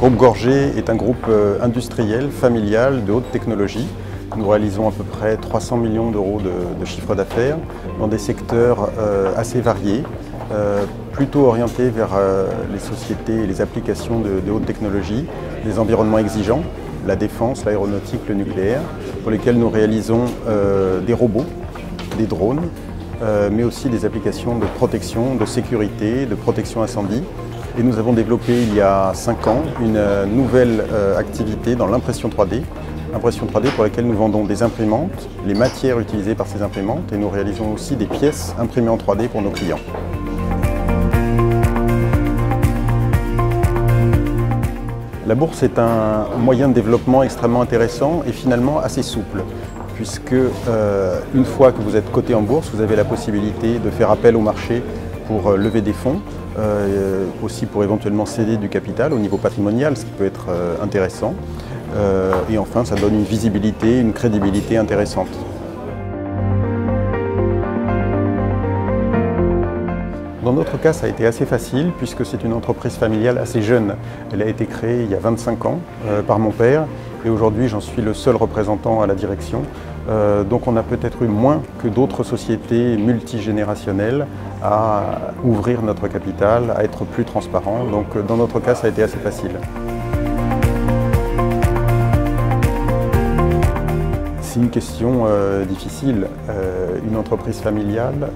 Groupe Gorgé est un groupe industriel, familial, de haute technologie. Nous réalisons à peu près 300 millions d'euros de chiffre d'affaires dans des secteurs assez variés, plutôt orientés vers les sociétés et les applications de haute technologie, des environnements exigeants, la défense, l'aéronautique, le nucléaire, pour lesquels nous réalisons des robots, des drones, mais aussi des applications de protection, de sécurité, de protection incendie. Et nous avons développé il y a 5 ans une nouvelle activité dans l'impression 3D. Impression 3D pour laquelle nous vendons des imprimantes, les matières utilisées par ces imprimantes, et nous réalisons aussi des pièces imprimées en 3D pour nos clients. La bourse est un moyen de développement extrêmement intéressant et finalement assez souple, puisque une fois que vous êtes coté en bourse, vous avez la possibilité de faire appel au marché pour lever des fonds, aussi pour éventuellement céder du capital au niveau patrimonial, ce qui peut être intéressant. Et enfin, ça donne une visibilité, une crédibilité intéressante. Dans notre cas, ça a été assez facile puisque c'est une entreprise familiale assez jeune. Elle a été créée il y a 25 ans par mon père et aujourd'hui j'en suis le seul représentant à la direction. Donc on a peut-être eu moins que d'autres sociétés multigénérationnelles à ouvrir notre capital, à être plus transparent. Donc dans notre cas, ça a été assez facile. C'est une question difficile. Une entreprise familiale,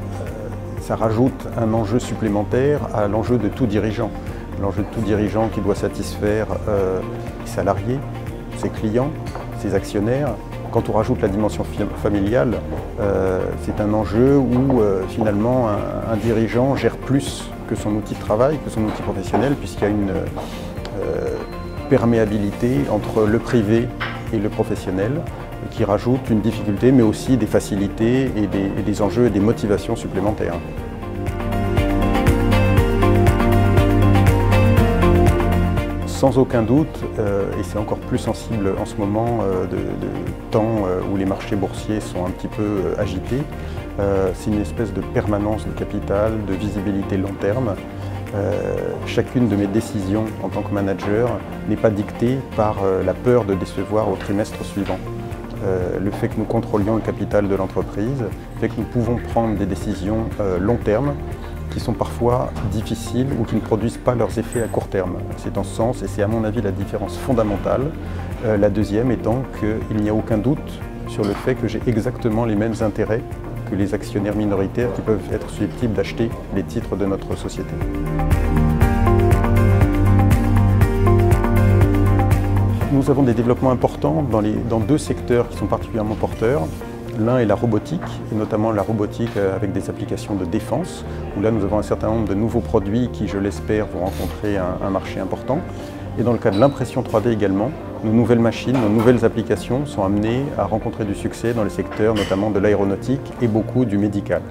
ça rajoute un enjeu supplémentaire à l'enjeu de tout dirigeant. L'enjeu de tout dirigeant qui doit satisfaire ses salariés, ses clients, ses actionnaire. Quand on rajoute la dimension familiale, c'est un enjeu où finalement un dirigeant gère plus que son outil de travail, que son outil professionnel, puisqu'il y a une perméabilité entre le privé et le professionnel qui rajoute une difficulté, mais aussi des facilités et des enjeux et des motivations supplémentaires. Sans aucun doute, et c'est encore plus sensible en ce moment de temps où les marchés boursiers sont un petit peu agités, c'est une espèce de permanence de capital, de visibilité long terme. Chacune de mes décisions en tant que manager n'est pas dictée par la peur de décevoir au trimestre suivant. Le fait que nous contrôlions le capital de l'entreprise fait que nous pouvons prendre des décisions long terme qui sont parfois difficiles ou qui ne produisent pas leurs effets à court terme. C'est en ce sens, et c'est à mon avis la différence fondamentale. La deuxième étant qu'il n'y a aucun doute sur le fait que j'ai exactement les mêmes intérêts que les actionnaires minoritaires qui peuvent être susceptibles d'acheter les titres de notre société. Nous avons des développements importants dans deux secteurs qui sont particulièrement porteurs. L'un est la robotique, et notamment la robotique avec des applications de défense, où là nous avons un certain nombre de nouveaux produits qui, je l'espère, vont rencontrer un marché important. Et dans le cas de l'impression 3D également, nos nouvelles machines, nos nouvelles applications sont amenées à rencontrer du succès dans les secteurs notamment de l'aéronautique et beaucoup du médical.